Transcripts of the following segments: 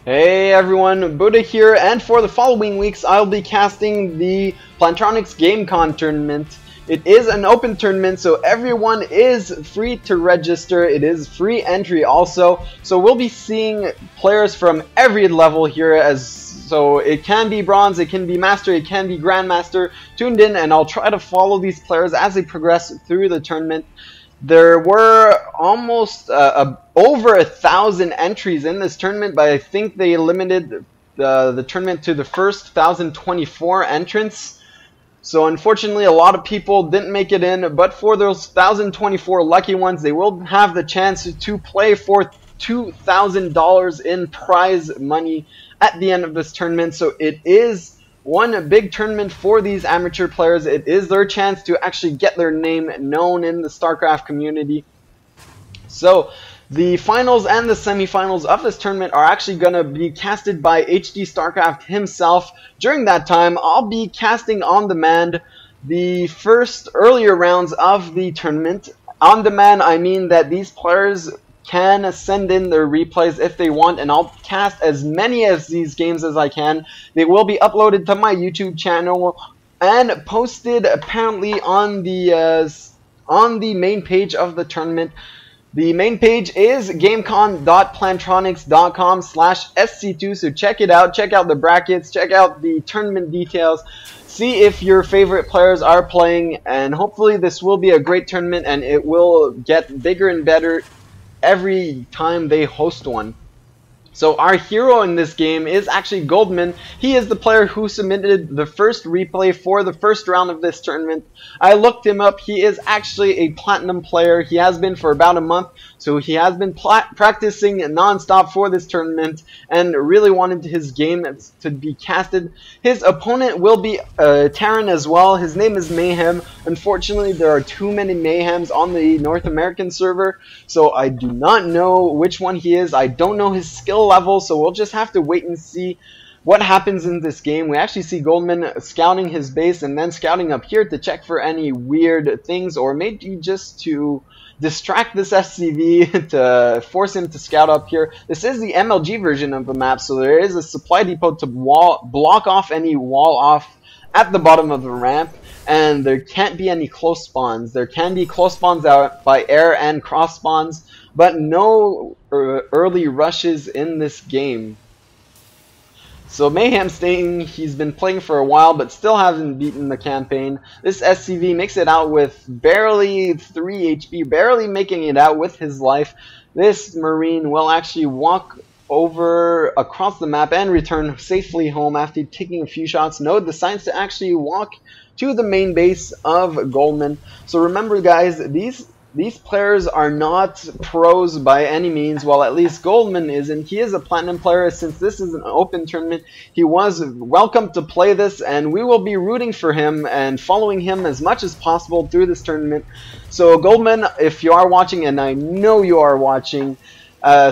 Hey everyone, Buddha here, and for the following weeks I'll be casting the Plantronics Gamecom tournament. It is an open tournament, so everyone is free to register. It is free entry also, so we'll be seeing players from every level here, so it can be bronze, it can be master, it can be grandmaster. Tuned in, and I'll try to follow these players as they progress through the tournament. There were almost over 1,000 entries in this tournament, but I think they limited the tournament to the first 1,024 entrants. So unfortunately, a lot of people didn't make it in, but for those 1,024 lucky ones, they will have the chance to play for $2,000 in prize money at the end of this tournament. So it is one big tournament for these amateur players. It is their chance to actually get their name known in the Starcraft community. So the finals and the semifinals of this tournament are actually going to be casted by HD Starcraft himself. During that time, I'll be casting on demand the first earlier rounds of the tournament. On demand, I mean that these players can send in their replays if they want, and I'll cast as many of these games as I can. They will be uploaded to my YouTube channel and posted apparently on the main page of the tournament. The main page is gamecom.plantronics.com/sc2, so check it out, check out the brackets, check out the tournament details, see if your favorite players are playing, and hopefully this will be a great tournament and it will get bigger and better every time they host one. So our hero in this game is actually Goldmon. He is the player who submitted the first replay for the first round of this tournament. I looked him up. He is actually a platinum player. He has been for about a month, so he has been practicing non-stop for this tournament and really wanted his game to be casted. His opponent will be Terran as well. His name is Mayhem. Unfortunately, there are too many Mayhems on the North American server, so I do not know which one he is. I don't know his skill level, so we'll just have to wait and see what happens in this game. We actually see Goldmon scouting his base and then scouting up here to check for any weird things, or maybe just to distract this SCV to force him to scout up here. This is the MLG version of the map, so there is a supply depot to block off any wall off at the bottom of the ramp, and there can't be any close spawns. There can be close spawns out by air and cross spawns, but no early rushes in this game. So Mayhem stating he's been playing for a while but still hasn't beaten the campaign. This SCV makes it out with barely 3 HP, barely making it out with his life. This Marine will actually walk over across the map and return safely home after taking a few shots. No, decides to actually walk to the main base of Goldmon. So remember guys, these players are not pros by any means. Well, at least Goldmon isn't. He is a platinum player. Since this is an open tournament, he was welcome to play this, and we will be rooting for him and following him as much as possible through this tournament. So Goldmon, if you are watching, and I know you are watching,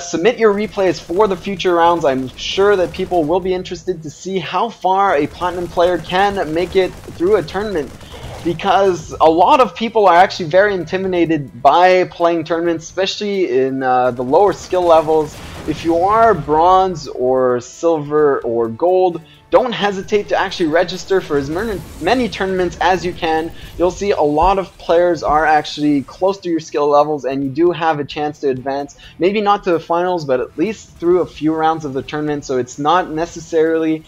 submit your replays for the future rounds. I'm sure that people will be interested to see how far a platinum player can make it through a tournament, because a lot of people are actually very intimidated by playing tournaments, especially in the lower skill levels. If you are bronze or silver or gold, don't hesitate to actually register for as many tournaments as you can. You'll see a lot of players are actually close to your skill levels, and you do have a chance to advance. Maybe not to the finals, but at least through a few rounds of the tournament, so it's not necessarily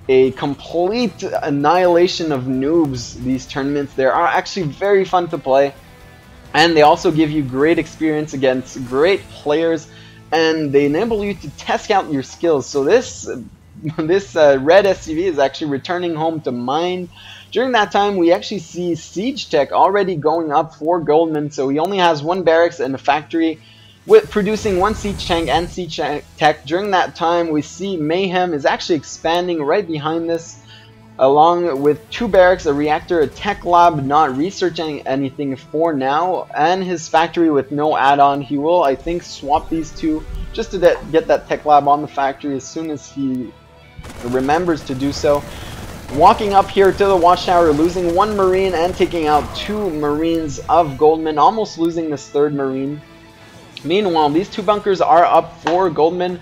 a complete annihilation of noobs, these tournaments. They are actually very fun to play, and they also give you great experience against great players, and they enable you to test out your skills. So this red SCV is actually returning home to mine. During that time, we actually see Siege Tech already going up for Goldmon, so he only has 1 barracks and a factory, with producing 1 siege tank and siege tech. During that time, we see Mayhem is actually expanding right behind this, along with 2 barracks, a reactor, a tech lab, not researching anything for now, and his factory with no add-on. He will, I think, swap these two just to get that tech lab on the factory as soon as he remembers to do so. Walking up here to the watchtower, losing 1 Marine and taking out 2 Marines of Goldmon, almost losing this 3rd Marine. Meanwhile, these 2 bunkers are up for Goldmon.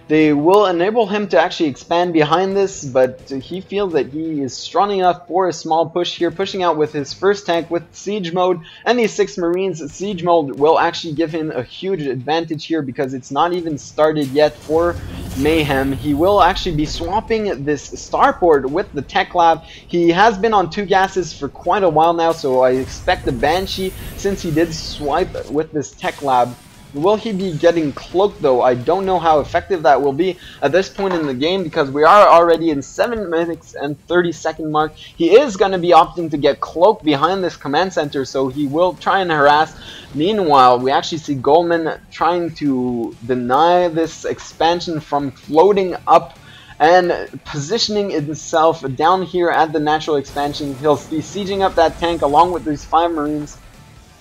They will enable him to actually expand behind this, but he feels that he is strong enough for a small push here, pushing out with his first tank with Siege Mode and these 6 Marines. Siege Mode will actually give him a huge advantage here because it's not even started yet for Mayhem. He will actually be swapping this starport with the Tech Lab. He has been on 2 gases for quite a while now, so I expect the Banshee, since he did swipe with this Tech Lab. Will he be getting cloaked though? I don't know how effective that will be at this point in the game because we are already in 7 minutes and 30-second mark. He is going to be opting to get cloaked behind this command center, so he will try and harass. Meanwhile, we actually see Goldmon trying to deny this expansion from floating up and positioning itself down here at the natural expansion. He'll be sieging up that tank along with these 5 Marines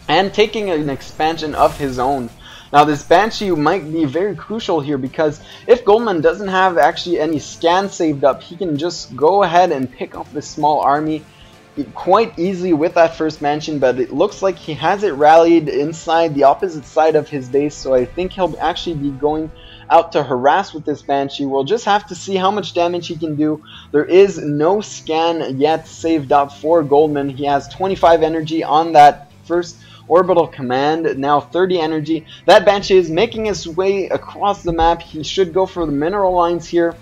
and taking an expansion of his own. Now this Banshee might be very crucial here because if Goldmon doesn't have actually any scans saved up, he can just go ahead and pick up this small army quite easily with that first mansion, but it looks like he has it rallied inside the opposite side of his base, so I think he'll actually be going out to harass with this Banshee. We'll just have to see how much damage he can do. There is no scan yet saved up for Goldmon. He has 25 energy on that first orbital command, now 30 energy. That Banshee is making his way across the map. He should go for the mineral lines here,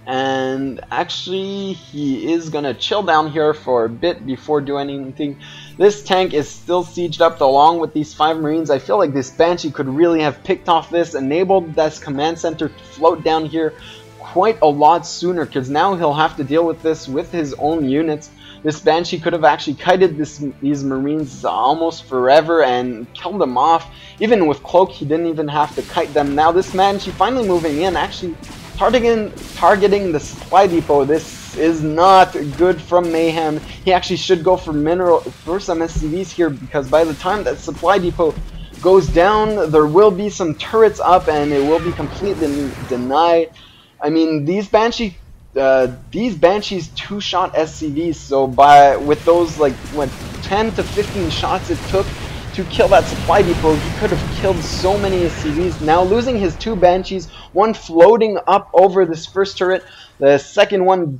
and actually he is gonna chill down here for a bit before doing anything. This tank is still sieged up along with these 5 Marines. I feel like this Banshee could really have picked off this, enabled this command center to float down here quite a lot sooner, because now he'll have to deal with this with his own units. This Banshee could have actually kited these Marines almost forever and killed them off. Even with Cloak, he didn't even have to kite them. Now this Banshee finally moving in, actually targeting the supply depot. This is not good from Mayhem. He actually should go for some SCVs here, because by the time that supply depot goes down, there will be some turrets up and it will be completely denied. I mean, these Banshees 2-shot SCVs, so with those like 10 to 15 shots it took to kill that supply depot, he could have killed so many SCVs. Now losing his 2 Banshees, one floating up over this first turret, the second one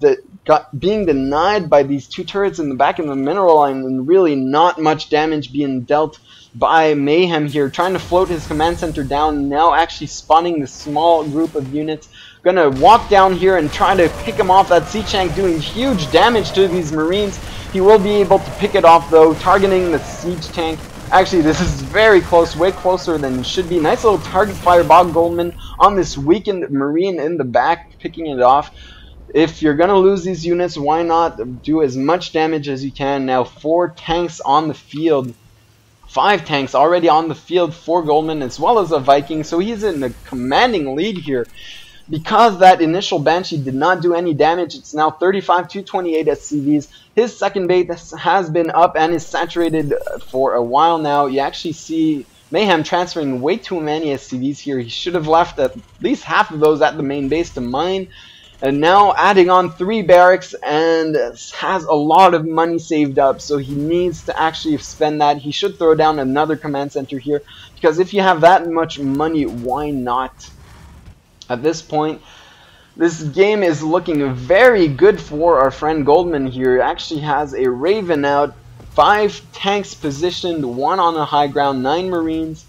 being denied by these 2 turrets in the back of the mineral line, and really not much damage being dealt by Mayhem here, trying to float his command center down, now actually spawning this small group of units. Gonna walk down here and try to pick him off. That siege tank doing huge damage to these Marines. He will be able to pick it off though, targeting the siege tank. Actually, this is very close, way closer than it should be. Nice little target fire by Goldmon on this weakened Marine in the back, picking it off. If you're gonna lose these units, why not do as much damage as you can? Now 4 tanks on the field. 5 tanks already on the field for Goldmon, as well as a Viking, so he's in a commanding lead here. Because that initial Banshee did not do any damage, it's now 35 to 28 SCVs. His second base has been up and is saturated for a while now. You actually see Mayhem transferring way too many SCVs here. He should have left at least half of those at the main base to mine. And now adding on 3 barracks, and has a lot of money saved up, so he needs to actually spend that. He should throw down another command center here, because if you have that much money, why not? At this point, this game is looking very good for our friend Goldmon here. Actually has a Raven out, 5 tanks positioned, 1 on the high ground, 9 Marines,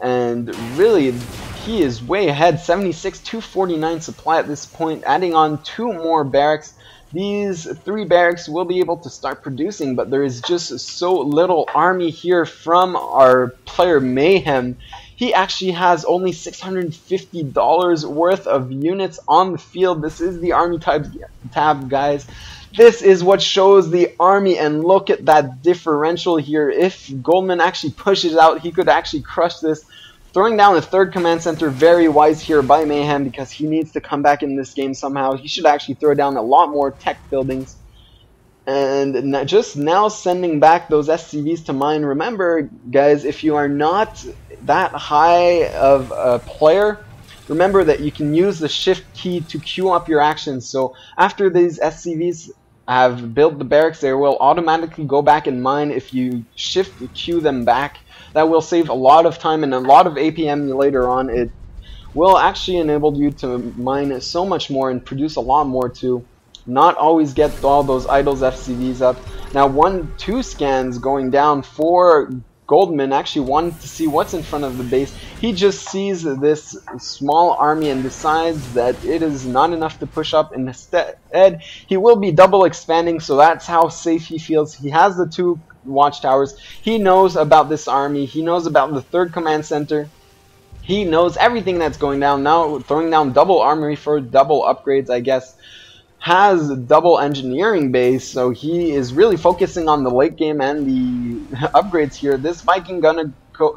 and really he is way ahead, 76 to 49 supply at this point, adding on 2 more barracks. These 3 barracks will be able to start producing, but there is just so little army here from our player Mayhem. He actually has only $650 worth of units on the field. This is the army tab, guys. This is what shows the army, and look at that differential here. If Goldmon actually pushes out, he could actually crush this. Throwing down a 3rd command center, very wise here by Mayhem, because he needs to come back in this game somehow. He should actually throw down a lot more tech buildings. And just now sending back those SCVs to mine. Remember, guys, if you are not that high of a player, remember that you can use the shift key to queue up your actions. So after these SCVs have built the barracks, they will automatically go back and mine. If you shift queue them back, that will save a lot of time and a lot of APM later on. It will actually enable you to mine so much more and produce a lot more too. Not always get all those idols FCVs up. Now 1-2 scans going down for Goldmon actually wanted to see what's in front of the base. He just sees this small army and decides that it is not enough to push up. Instead, he will be double expanding, so that's how safe he feels. He has the 2 watchtowers. He knows about this army. He knows about the 3rd command center. He knows everything that's going down. Now throwing down double armory for double upgrades, I guess. Has double engineering base, so he is really focusing on the late game and the upgrades here. This Viking gonna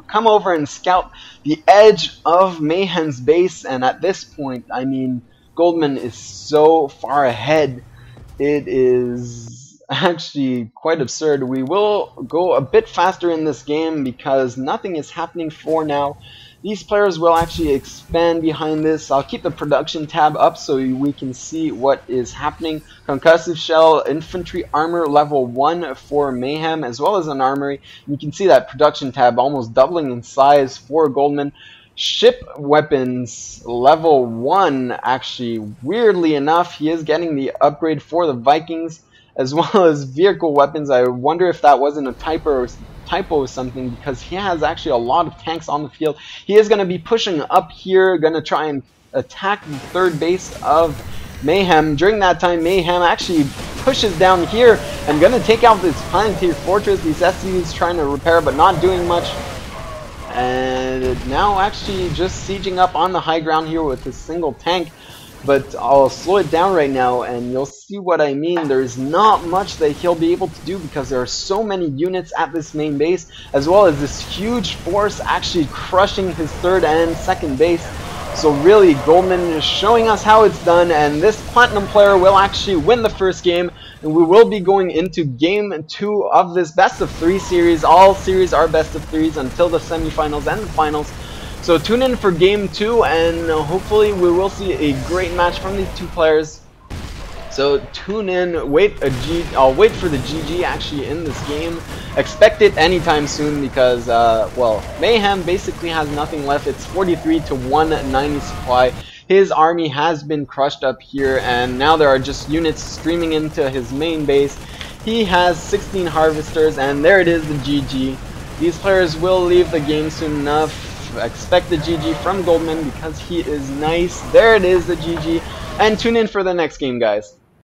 come over and scout the edge of Mayhem's base, and at this point, I mean, Goldmon is so far ahead. It is actually quite absurd. We will go a bit faster in this game because nothing is happening for now. These players will actually expand behind this. I'll keep the production tab up so we can see what is happening. Concussive shell, infantry armor level 1 for Mayhem, as well as an armory. You can see that production tab almost doubling in size for Goldmon. Ship weapons level 1, actually, weirdly enough, he is getting the upgrade for the Vikings, as well as vehicle weapons. I wonder if that wasn't a typo or something, because he has actually a lot of tanks on the field. He is going to be pushing up here, going to try and attack the 3rd base of Mayhem. During that time, Mayhem actually pushes down here and going to take out this planetary fortress. These SCVs trying to repair but not doing much. And now actually just sieging up on the high ground here with a single tank. But I'll slow it down right now and you'll see what I mean. There's not much that he'll be able to do because there are so many units at this main base, as well as this huge force actually crushing his 3rd and 2nd base. So really, Goldmon is showing us how it's done, and this Platinum player will actually win the first game, and we will be going into Game 2 of this Best of 3 series. All series are Best of 3s until the semifinals and the finals. So tune in for Game 2, and hopefully we will see a great match from these 2 players. So tune in, I'll wait for the GG actually in this game. Expect it anytime soon because, well, Mayhem basically has nothing left. It's 43 to 190 supply. His army has been crushed up here, and now there are just units streaming into his main base. He has 16 harvesters, and there it is, the GG. These players will leave the game soon enough. Expect the GG from Goldmon because he is nice. There it is, the GG. And tune in for the next game, guys.